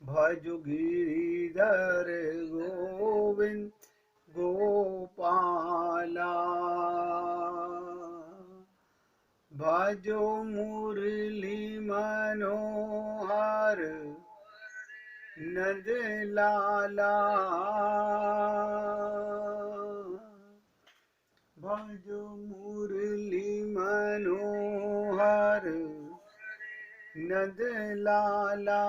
भजु गिरिधर गोविंद गोपाला। भजो मुरली मनोहर नंद लाला। भजो मुरली मनोहर नंद लाला।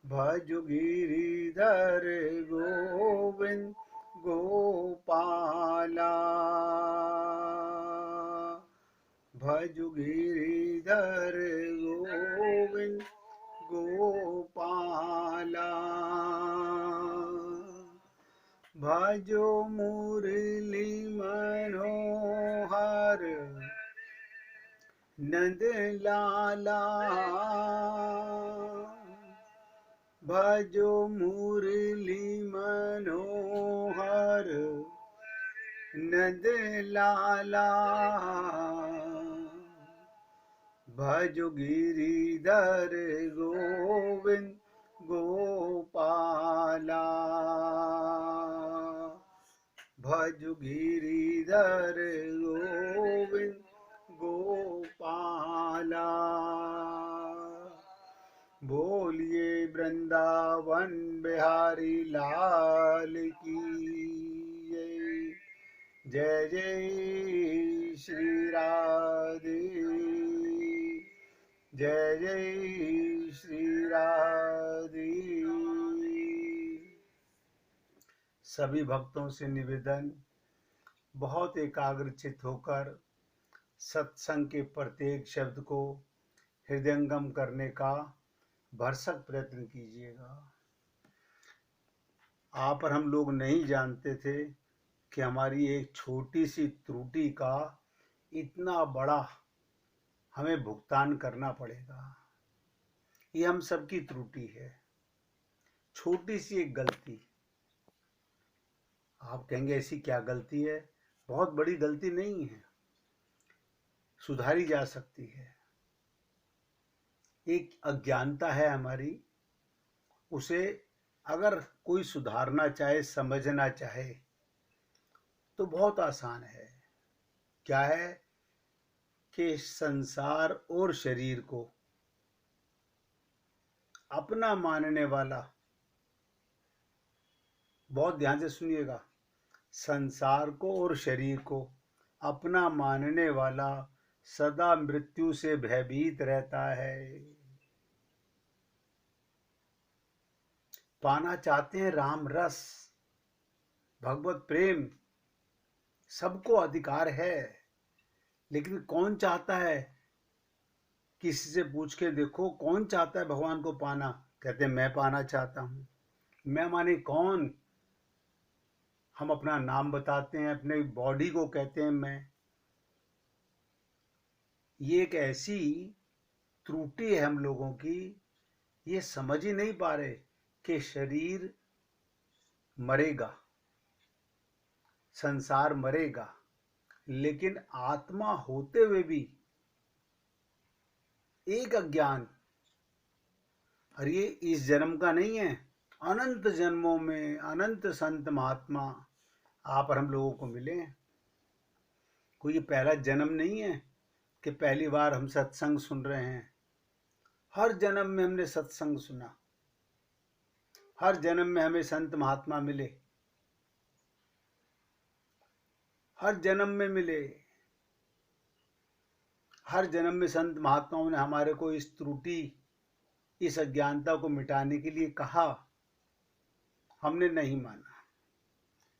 भजो गिरिधर गोविंद गोपाला। भजो गिरिधर गोविंद गोपाला। भजो मुरली मनोहर नंद लाला। भजो मुरली मनोहर नंद लाला। भजो गिरिधर गोविंद गोपाला। भजो गिरिधर गोविंद गोपाला। बोलिए वृंदावन बिहारी लाल की जय जय श्री राधे। जय जय श्री राधे। सभी भक्तों से निवेदन, बहुत एकाग्रचित होकर सत्संग के प्रत्येक शब्द को हृदयंगम करने का भरसक प्रयत्न कीजिएगा। आप और हम लोग नहीं जानते थे कि हमारी एक छोटी सी त्रुटि का इतना बड़ा हमें भुगतान करना पड़ेगा। ये हम सबकी त्रुटि है, छोटी सी एक गलती। आप कहेंगे ऐसी क्या गलती है? बहुत बड़ी गलती नहीं है, सुधारी जा सकती है। एक अज्ञानता है हमारी, उसे अगर कोई सुधारना चाहे, समझना चाहे तो बहुत आसान है। क्या है कि संसार और शरीर को अपना मानने वाला, बहुत ध्यान से सुनिएगा, संसार को और शरीर को अपना मानने वाला सदा मृत्यु से भयभीत रहता है। पाना चाहते हैं राम रस, भगवत प्रेम, सबको अधिकार है, लेकिन कौन चाहता है? किसी से पूछ के देखो, कौन चाहता है भगवान को पाना? कहते हैं मैं पाना चाहता हूं। मैं माने कौन? हम अपना नाम बताते हैं, अपने बॉडी को कहते हैं मैं। ये एक ऐसी त्रुटि है हम लोगों की, ये समझ ही नहीं पा रहे कि शरीर मरेगा, संसार मरेगा, लेकिन आत्मा होते हुए भी एक अज्ञान, और ये इस जन्म का नहीं है, अनंत जन्मों में अनंत संत महात्मा आप और हम लोगों को मिले। कोई ये पहला जन्म नहीं है कि पहली बार हम सत्संग सुन रहे हैं। हर जन्म में हमने सत्संग सुना, हर जन्म में हमें संत महात्मा मिले, हर जन्म में मिले। हर जन्म में संत महात्माओं ने हमारे को इस त्रुटि, इस अज्ञानता को मिटाने के लिए कहा। हमने नहीं माना।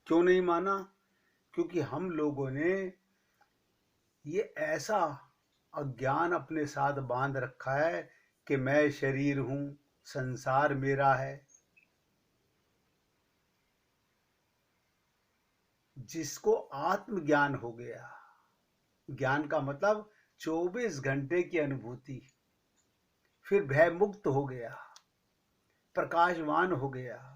क्यों नहीं माना? क्योंकि हम लोगों ने ये ऐसा अज्ञान अपने साथ बांध रखा है कि मैं शरीर हूं, संसार मेरा है। जिसको आत्मज्ञान हो गया, ज्ञान का मतलब 24 घंटे की अनुभूति, फिर भय मुक्त हो गया, प्रकाशवान हो गया,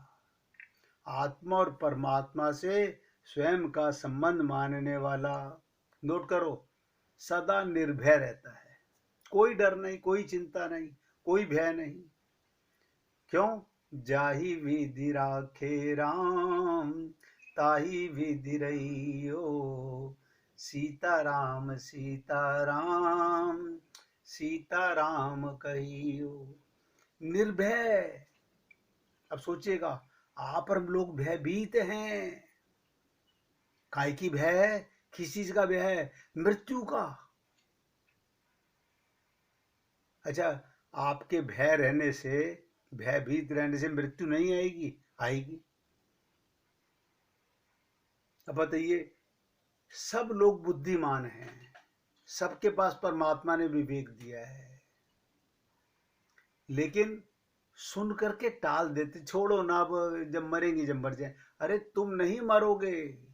आत्मा और परमात्मा से स्वयं का संबंध मानने वाला। नोट करो, सदा निर्भय रहता है। कोई डर नहीं, कोई चिंता नहीं, कोई भय नहीं। क्यों? जाहि विधि राखे राम, ताहि विधि रहियो। सीताराम सीताराम, सीताराम कहियो। निर्भय। अब सोचिएगा, आप और हम लोग भयभीत हैं। काय की भय है? किस चीज का भय है? मृत्यु का। अच्छा, आपके भय रहने से, भयभीत रहने से मृत्यु नहीं आएगी? आएगी। अब बताइए, सब लोग बुद्धिमान हैं, सबके पास परमात्मा ने विवेक दिया है, लेकिन सुन करके टाल देते, छोड़ो ना, अब जब मरेंगे जब मर जाए। अरे तुम नहीं मरोगे,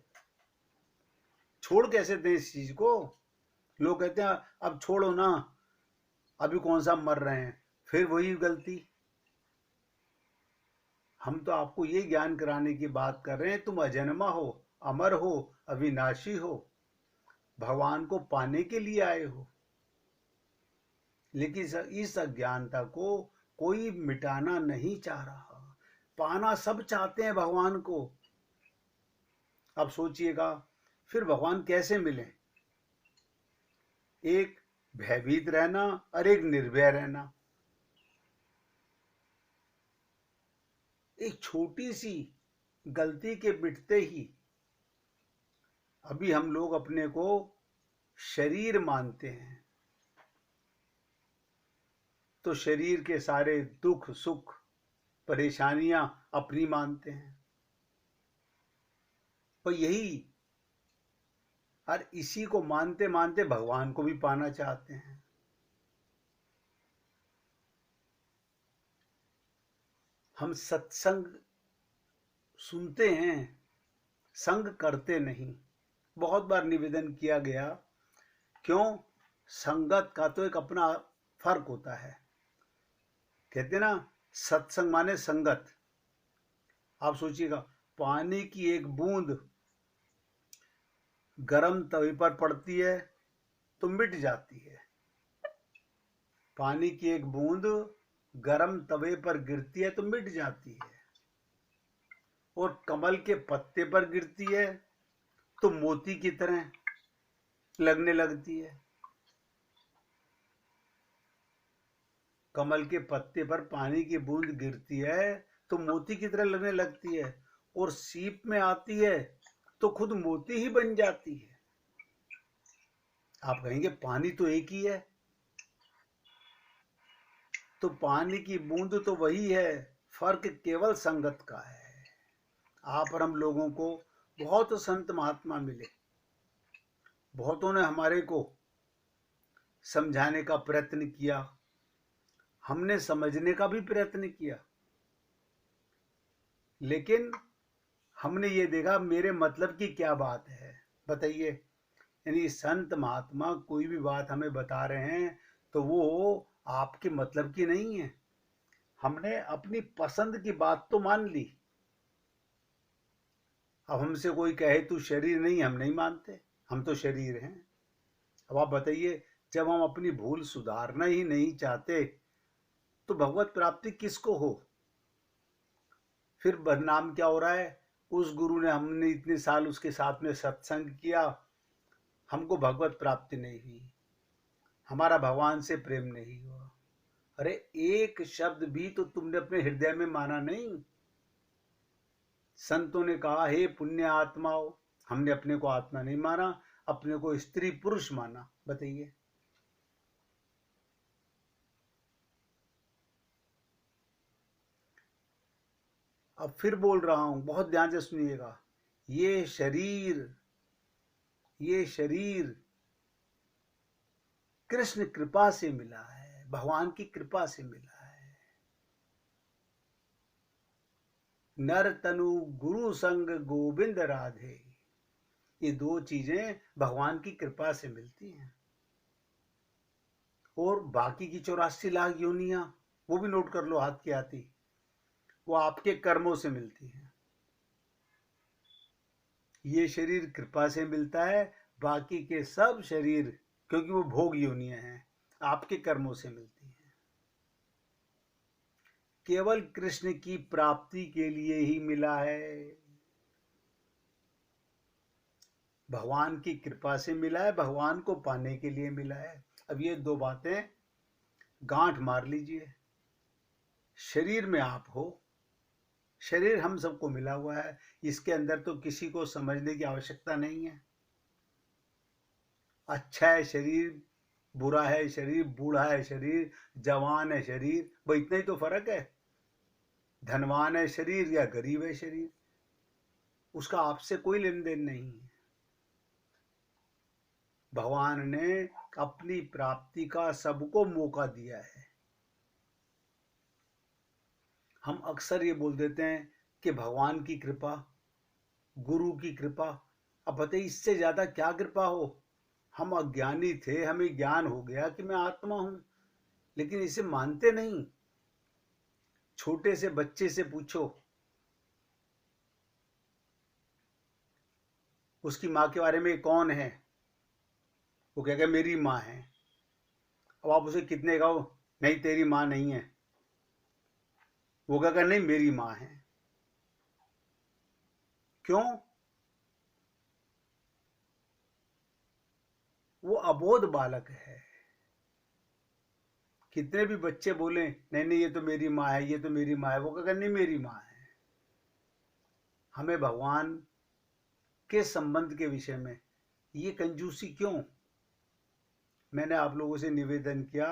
छोड़ कैसे दें इस चीज को? लोग कहते हैं अब छोड़ो ना, अभी कौन सा मर रहे हैं, फिर वही गलती। हम तो आपको ये ज्ञान कराने की बात कर रहे हैं, तुम अजन्मा हो, अमर हो, अविनाशी हो, भगवान को पाने के लिए आए हो। लेकिन इस अज्ञानता को कोई मिटाना नहीं चाह रहा। पाना सब चाहते हैं भगवान को। अब सोचिएगा, फिर भगवान कैसे मिले? एक भयभीत रहना और एक निर्भय रहना। एक छोटी सी गलती के मिटते ही, अभी हम लोग अपने को शरीर मानते हैं, तो शरीर के सारे दुख सुख परेशानियां अपनी मानते हैं। और यही, और इसी को मानते मानते भगवान को भी पाना चाहते हैं। हम सत्संग सुनते हैं, संग करते नहीं। बहुत बार निवेदन किया गया, क्यों? संगत का तो एक अपना फर्क होता है। कहते ना, सत्संग माने संगत। आप सोचिएगा, पानी की एक बूंद गर्म तवे पर पड़ती है तो मिट जाती है। पानी की एक बूंद गर्म तवे पर गिरती है तो मिट जाती है। और कमल के पत्ते पर गिरती है तो मोती की तरह लगने लगती है। कमल के पत्ते पर पानी की बूंद गिरती है तो मोती की तरह लगने लगती है, और सीप में आती है तो खुद मोती ही बन जाती है। आप कहेंगे पानी तो एक ही है, तो पानी की बूंद तो वही है, फर्क केवल संगत का है। आप और हम लोगों को बहुत संत महात्मा मिले, बहुतों ने हमारे को समझाने का प्रयत्न किया, हमने समझने का भी प्रयत्न किया, लेकिन हमने ये देखा मेरे मतलब की क्या बात है। बताइए, यानी संत महात्मा कोई भी बात हमें बता रहे हैं तो वो आपके मतलब की नहीं है। हमने अपनी पसंद की बात तो मान ली। अब हमसे कोई कहे तू शरीर नहीं, हम नहीं मानते, हम तो शरीर हैं। अब आप बताइए, जब हम अपनी भूल सुधारना ही नहीं चाहते तो भगवत प्राप्ति किसको हो? फिर बदनाम क्या हो रहा है? उस गुरु ने, हमने इतने साल उसके साथ में सत्संग किया, हमको भगवत प्राप्ति नहीं हुई, हमारा भगवान से प्रेम नहीं हुआ। अरे एक शब्द भी तो तुमने अपने हृदय में माना नहीं। संतों ने कहा, हे पुण्य आत्माओं, हमने अपने को आत्मा नहीं माना, अपने को स्त्री पुरुष माना। बताइए, अब फिर बोल रहा हूं, बहुत ध्यान से सुनिएगा। ये शरीर, ये शरीर कृष्ण कृपा से मिला है, भगवान की कृपा से मिला है। नर तनु गुरु संग गोविंद राधे, ये दो चीजें भगवान की कृपा से मिलती हैं। और बाकी की 84 लाख योनियां, वो भी नोट कर लो हाथ की आती, वो आपके कर्मों से मिलती हैं। ये शरीर कृपा से मिलता है, बाकी के सब शरीर क्योंकि वो भोग योनियां हैं, आपके कर्मों से मिलती हैं। केवल कृष्ण की प्राप्ति के लिए ही मिला है, भगवान की कृपा से मिला है, भगवान को पाने के लिए मिला है। अब ये दो बातें गांठ मार लीजिए। शरीर में आप हो, शरीर हम सबको मिला हुआ है, इसके अंदर तो किसी को समझने की आवश्यकता नहीं है। अच्छा है शरीर, बुरा है शरीर, बूढ़ा है शरीर, जवान है शरीर, वो इतना ही तो फर्क है। धनवान है शरीर या गरीब है शरीर, उसका आपसे कोई लेन देन नहीं है। भगवान ने अपनी प्राप्ति का सबको मौका दिया है। हम अक्सर ये बोल देते हैं कि भगवान की कृपा, गुरु की कृपा। अब बताइए इससे ज्यादा क्या कृपा हो। हम अज्ञानी थे, हमें ज्ञान हो गया कि मैं आत्मा हूं, लेकिन इसे मानते नहीं। छोटे से बच्चे से पूछो, उसकी माँ के बारे में कौन है, वो कहेगा मेरी माँ है। अब आप उसे कितने कहो नहीं तेरी माँ नहीं है, वो कहेगा नहीं मेरी माँ है। क्यों? वो अबोध बालक है। कितने भी बच्चे बोले नहीं नहीं ये तो मेरी माँ है, ये तो मेरी माँ है, वो कहेगा नहीं मेरी माँ है। हमें भगवान के संबंध के विषय में ये कंजूसी क्यों? मैंने आप लोगों से निवेदन किया,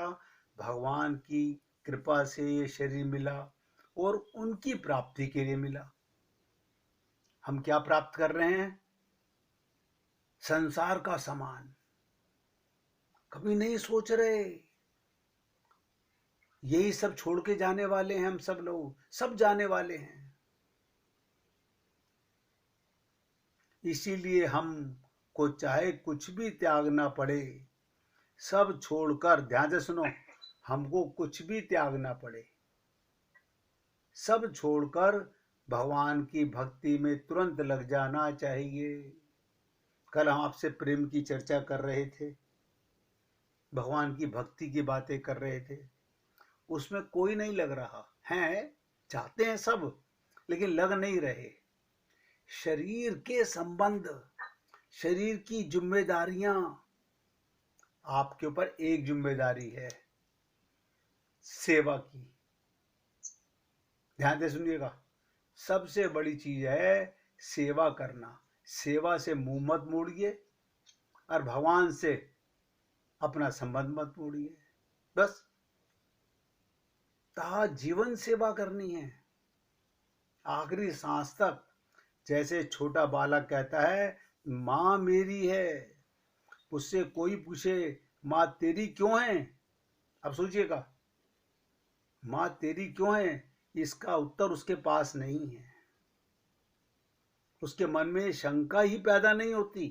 भगवान की कृपा से ये शरीर मिला और उनकी प्राप्ति के लिए मिला। हम क्या प्राप्त कर रहे हैं? संसार का सामान। कभी नहीं सोच रहे यही सब छोड़ के जाने वाले हैं, हम सब लोग सब जाने वाले हैं। इसीलिए हम को चाहे कुछ भी त्यागना पड़े, सब छोड़कर, ध्यान से सुनो, हमको कुछ भी त्यागना पड़े, सब छोड़कर भगवान की भक्ति में तुरंत लग जाना चाहिए। कल हम आपसे प्रेम की चर्चा कर रहे थे, भगवान की भक्ति की बातें कर रहे थे, उसमें कोई नहीं लग रहा है, चाहते हैं सब लेकिन लग नहीं रहे। शरीर के संबंध, शरीर की जिम्मेदारियां, आपके ऊपर एक जिम्मेदारी है सेवा की। ध्यान से सुनिएगा, सबसे बड़ी चीज है सेवा करना। सेवा से मुंह मत मोड़िए और भगवान से अपना संबंध मत मोड़िए। बस ता जीवन सेवा करनी है, आखिरी सांस तक। जैसे छोटा बालक कहता है माँ मेरी है, उससे कोई पूछे माँ तेरी क्यों है, अब सोचिएगा माँ तेरी क्यों है, इसका उत्तर उसके पास नहीं है। उसके मन में शंका ही पैदा नहीं होती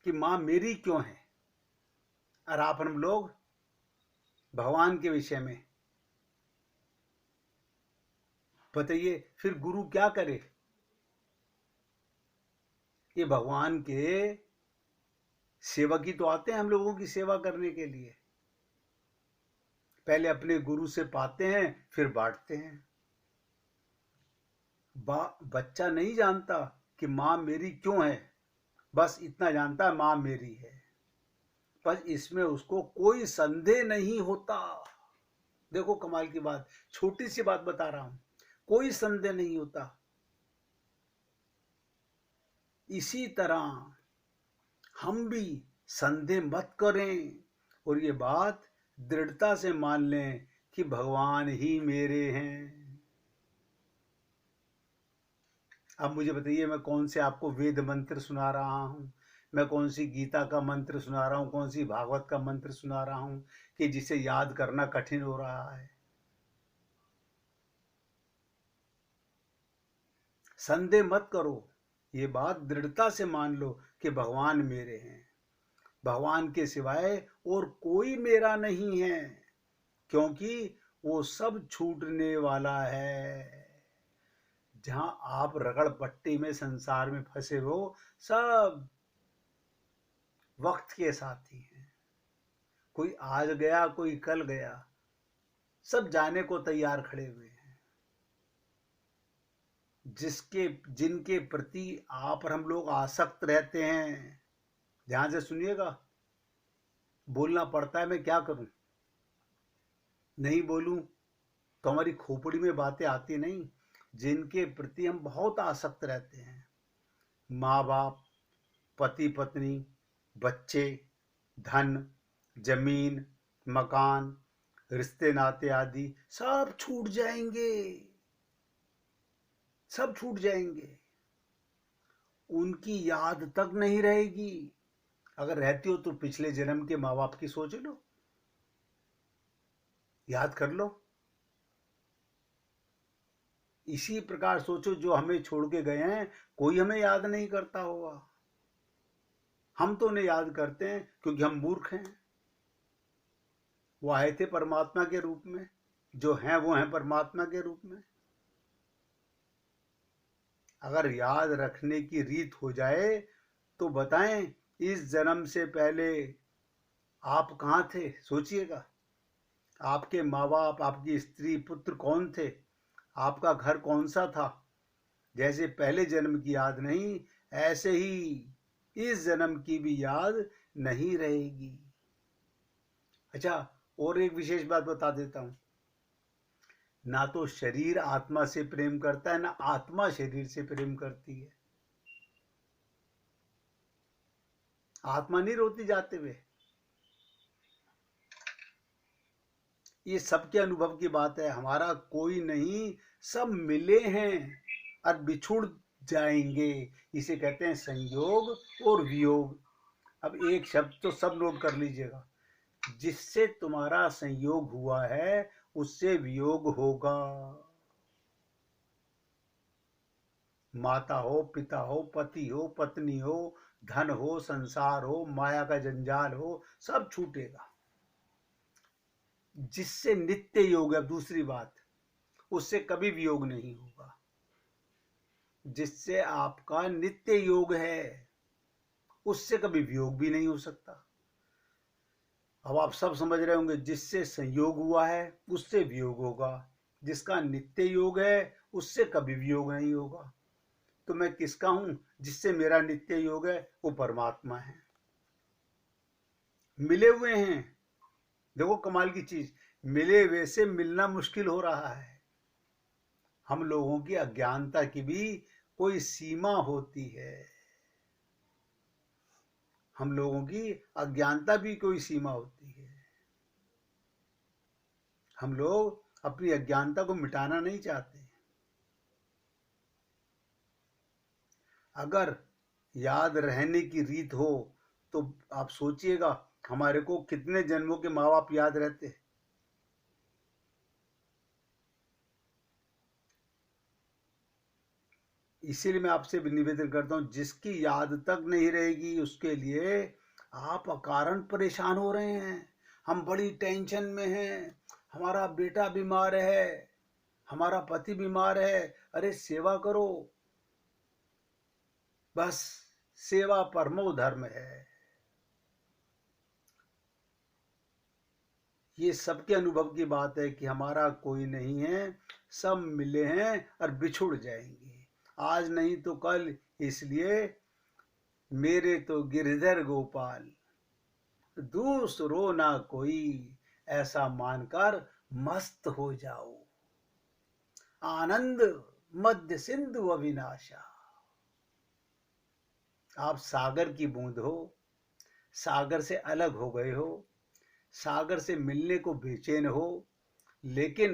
कि माँ मेरी क्यों है। और आप हम लोग भगवान के विषय में बताइए फिर गुरु क्या करे? ये भगवान के सेवक ही तो आते हैं हम लोगों की सेवा करने के लिए। पहले अपने गुरु से पाते हैं फिर बांटते हैं। बच्चा नहीं जानता कि माँ मेरी क्यों है, बस इतना जानता है माँ मेरी है। बस इसमें उसको कोई संदेह नहीं होता। देखो कमाल की बात, छोटी सी बात बता रहा हूं, कोई संदेह नहीं होता। इसी तरह हम भी संदेह मत करें और ये बात दृढ़ता से मान लें कि भगवान ही मेरे हैं। अब मुझे बताइए मैं कौन से आपको वेद मंत्र सुना रहा हूँ, मैं कौन सी गीता का मंत्र सुना रहा हूँ, कौन सी भागवत का मंत्र सुना रहा हूँ कि जिसे याद करना कठिन हो रहा है। संदेह मत करो, ये बात दृढ़ता से मान लो कि भगवान मेरे हैं, भगवान के सिवाय और कोई मेरा नहीं है, क्योंकि वो सब छूटने वाला है। जहां आप रगड़ पट्टी में संसार में फंसे हो, सब वक्त के साथी हैं। कोई आज गया, कोई कल गया, सब जाने को तैयार खड़े हुए हैं। जिनके प्रति आप और हम लोग आसक्त रहते हैं, ध्यान से सुनिएगा, बोलना पड़ता है, मैं क्या करूं, नहीं बोलूं तो हमारी खोपड़ी में बातें आती नहीं। जिनके प्रति हम बहुत आसक्त रहते हैं, माँ बाप, पति पत्नी, बच्चे, धन, जमीन, मकान, रिश्ते नाते आदि, सब छूट जाएंगे, सब छूट जाएंगे। उनकी याद तक नहीं रहेगी। अगर रहती हो तो पिछले जन्म के माँ बाप की सोच लो, याद कर लो। इसी प्रकार सोचो, जो हमें छोड़ के गए हैं, कोई हमें याद नहीं करता होगा। हम तो उन्हें याद करते हैं क्योंकि हम मूर्ख हैं। वो आए थे परमात्मा के रूप में, जो हैं वो हैं परमात्मा के रूप में। अगर याद रखने की रीत हो जाए तो बताएं, इस जन्म से पहले आप कहाँ थे? सोचिएगा, आपके माँ बाप, आपकी स्त्री पुत्र कौन थे, आपका घर कौन सा था। जैसे पहले जन्म की याद नहीं, ऐसे ही इस जन्म की भी याद नहीं रहेगी। अच्छा, और एक विशेष बात बता देता हूं, ना तो शरीर आत्मा से प्रेम करता है, ना आत्मा शरीर से प्रेम करती है। आत्मा नहीं रोती जाते हुए। ये सबके अनुभव की बात है, हमारा कोई नहीं, सब मिले हैं और बिछुड़ जाएंगे। इसे कहते हैं संयोग और वियोग। अब एक शब्द तो सब नोट कर लीजिएगा, जिससे तुम्हारा संयोग हुआ है उससे वियोग होगा। माता हो, पिता हो, पति हो, पत्नी हो, धन हो, संसार हो, माया का जंजाल हो, सब छूटेगा। जिससे नित्य योग है, दूसरी बात, उससे कभी वियोग नहीं होगा। जिससे आपका नित्य योग है, उससे कभी वियोग भी नहीं हो सकता। अब आप सब समझ रहे होंगे, जिससे संयोग हुआ है उससे वियोग होगा, जिसका नित्य योग है उससे कभी वियोग नहीं होगा। तो मैं किसका हूं? जिससे मेरा नित्य योग है वो परमात्मा है। मिले हुए हैं। देखो कमाल की चीज, मिले हुए से मिलना मुश्किल हो रहा है। हम लोगों की अज्ञानता की भी कोई सीमा होती है। हम लोगों की अज्ञानता भी कोई सीमा होती है। हम लोग अपनी अज्ञानता को मिटाना नहीं चाहते। अगर याद रहने की रीत हो तो आप सोचिएगा, हमारे को कितने जन्मों के माँ बाप याद रहते। इसीलिए मैं आपसे निवेदन करता हूं, जिसकी याद तक नहीं रहेगी उसके लिए आप अकारण परेशान हो रहे हैं। हम बड़ी टेंशन में हैं, हमारा बेटा बीमार है, हमारा पति बीमार है। अरे सेवा करो, बस सेवा परमो धर्म है। ये सबके अनुभव की बात है कि हमारा कोई नहीं है, सब मिले हैं और बिछुड़ जाएंगे, आज नहीं तो कल। इसलिए मेरे तो गिरधर गोपाल, दूसरो ना कोई, ऐसा मानकर मस्त हो जाओ। आनंद मध्य सिंधु अविनाशा। आप सागर की बूंद हो, सागर से अलग हो गए हो, सागर से मिलने को बेचैन हो, लेकिन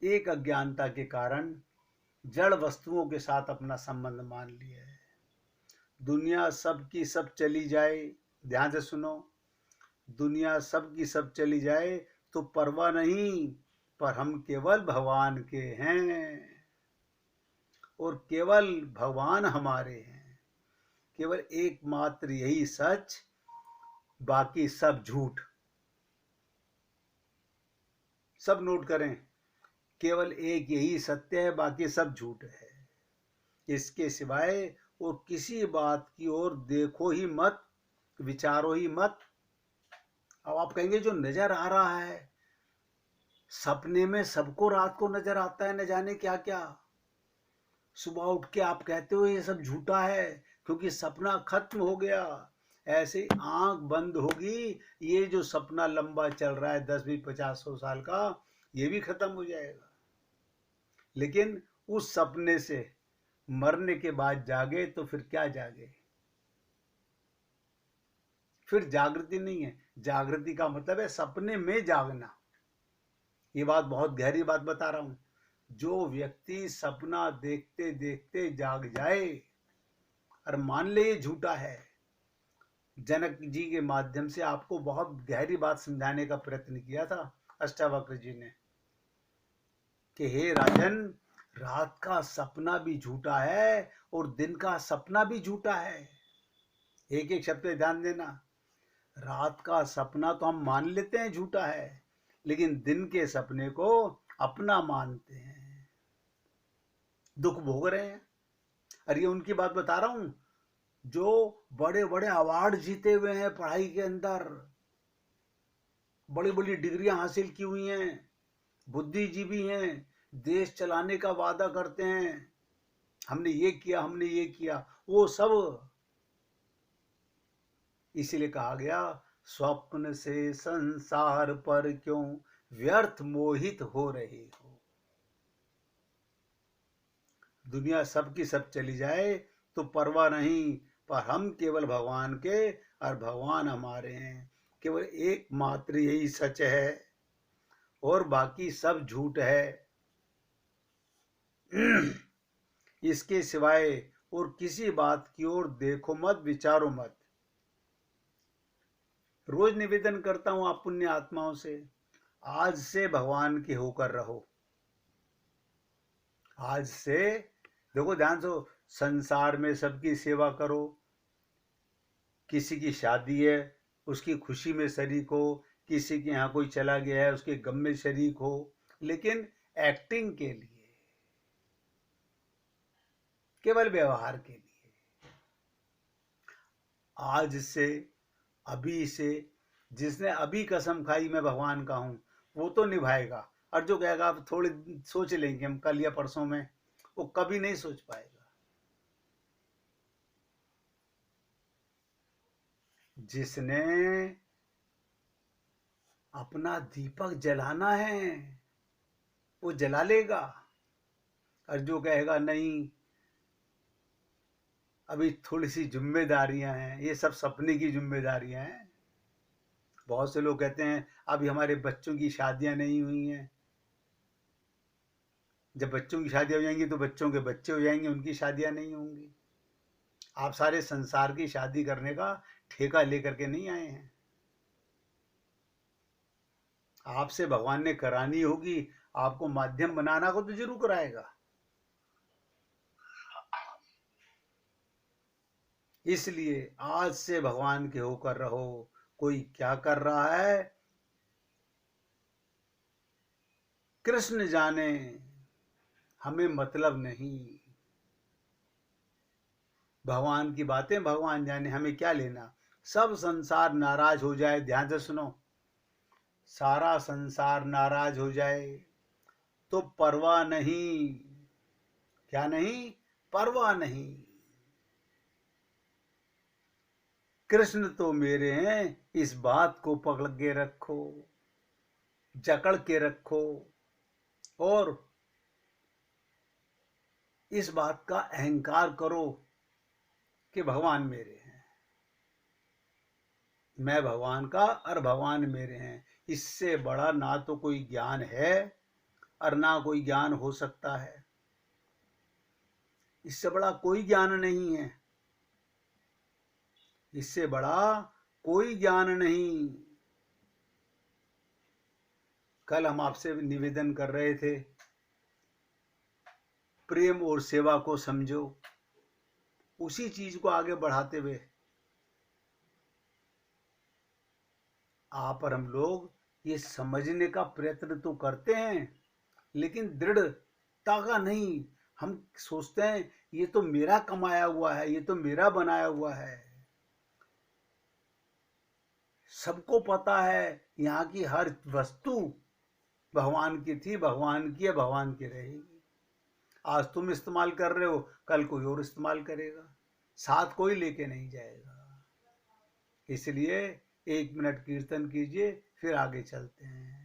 एक अज्ञानता के कारण जड़ वस्तुओं के साथ अपना संबंध मान लिया है। दुनिया सब की सब चली जाए, ध्यान से सुनो, दुनिया सब की सब चली जाए तो परवाह नहीं, पर हम केवल भगवान के हैं और केवल भगवान हमारे हैं। केवल एकमात्र यही सच, बाकी सब झूठ। सब नोट करें, केवल एक यही सत्य है, बाकी सब झूठ है। इसके सिवाय और किसी बात की ओर देखो ही मत, विचारो ही मत। अब आप कहेंगे जो नजर आ रहा है, सपने में सबको रात को नजर आता है न जाने क्या क्या। सुबह उठ के आप कहते हो ये सब झूठा है क्योंकि सपना खत्म हो गया। ऐसे आंख बंद होगी, ये जो सपना लंबा चल रहा है 10 20 50 100 साल का, ये भी खत्म हो जाएगा। लेकिन उस सपने से मरने के बाद जागे तो फिर क्या जागे, फिर जागृति नहीं है। जागृति का मतलब है सपने में जागना। ये बात बहुत गहरी बात बता रहा हूं। जो व्यक्ति सपना देखते देखते जाग जाए, और मान ले ये झूठा है, जनक जी के माध्यम से आपको बहुत गहरी बात समझाने का प्रयत्न किया था अष्टावक्र जी ने कि हे राजन, रात का सपना भी झूठा है और दिन का सपना भी झूठा है। एक एक शब्द पे ध्यान देना। रात का सपना तो हम मान लेते हैं झूठा है, लेकिन दिन के सपने को अपना मानते हैं, दुख भोग रहे हैं। और ये उनकी बात बता रहा हूं जो बड़े बड़े अवार्ड जीते हुए हैं पढ़ाई के अंदर, बड़ी बड़ी डिग्रियां हासिल की हुई हैं, बुद्धिजीवी हैं, देश चलाने का वादा करते हैं, हमने ये किया हमने ये किया, वो सब इसीलिए कहा गया स्वप्न से संसार पर क्यों व्यर्थ मोहित हो रहे हो। दुनिया सबकी सब चली जाए तो परवाह नहीं, पर हम केवल भगवान के और भगवान हमारे हैं। केवल एकमात्र यही सच है और बाकी सब झूठ है। इसके सिवाय और किसी बात की ओर देखो मत, विचारो मत। रोज निवेदन करता हूं आप पुण्य आत्माओं से, आज से भगवान के होकर रहो। आज से देखो ध्यान से, संसार में सबकी सेवा करो, किसी की शादी है उसकी खुशी में शरीक हो, किसी के यहाँ कोई चला गया है उसके गम में शरीक हो, लेकिन एक्टिंग के लिए, केवल व्यवहार के लिए। आज से, अभी से, जिसने अभी कसम खाई मैं भगवान का हूं, वो तो निभाएगा। और जो कहेगा आप थोड़े सोच लेंगे हम कल या परसों में, वो कभी नहीं सोच पाएगा। जिसने अपना दीपक जलाना है वो जला लेगा, और जो कहेगा नहीं अभी थोड़ी सी जिम्मेदारियां हैं, ये सब सपने की जिम्मेदारियां हैं। बहुत से लोग कहते हैं अभी हमारे बच्चों की शादियां नहीं हुई हैं। जब बच्चों की शादियां हो जाएंगी तो बच्चों के बच्चे हो जाएंगे, उनकी शादियां नहीं होंगी। आप सारे संसार की शादी करने का ठेका लेकर के नहीं आए हैं। आपसे भगवान ने करानी होगी, आपको माध्यम बनाना को तो जरूर कराएगा। इसलिए आज से भगवान के होकर रहो। कोई क्या कर रहा है कृष्ण जाने, हमें मतलब नहीं। भगवान की बातें भगवान जाने, हमें क्या लेना। सब संसार नाराज हो जाए, ध्यान से सुनो, सारा संसार नाराज हो जाए तो परवाह नहीं। क्या नहीं? परवाह नहीं। कृष्ण तो मेरे हैं, इस बात को पकड़ के रखो, जकड़ के रखो, और इस बात का अहंकार करो कि भगवान मेरे हैं, मैं भगवान का और भगवान मेरे हैं। इससे बड़ा ना तो कोई ज्ञान है और ना कोई ज्ञान हो सकता है। इससे बड़ा कोई ज्ञान नहीं है, इससे बड़ा कोई ज्ञान नहीं। कल हम आपसे निवेदन कर रहे थे, प्रेम और सेवा को समझो। उसी चीज को आगे बढ़ाते हुए आप और हम लोग ये समझने का प्रयत्न तो करते हैं, लेकिन दृढ़ता का नहीं, हम सोचते हैं ये तो मेरा कमाया हुआ है, ये तो मेरा बनाया हुआ है। सबको पता है यहाँ की हर वस्तु भगवान की थी, भगवान की है, भगवान की रहेगी। आज तुम इस्तेमाल कर रहे हो, कल कोई और इस्तेमाल करेगा, साथ कोई लेके नहीं जाएगा। इसलिए 1 मिनट कीर्तन कीजिए, फिर आगे चलते हैं।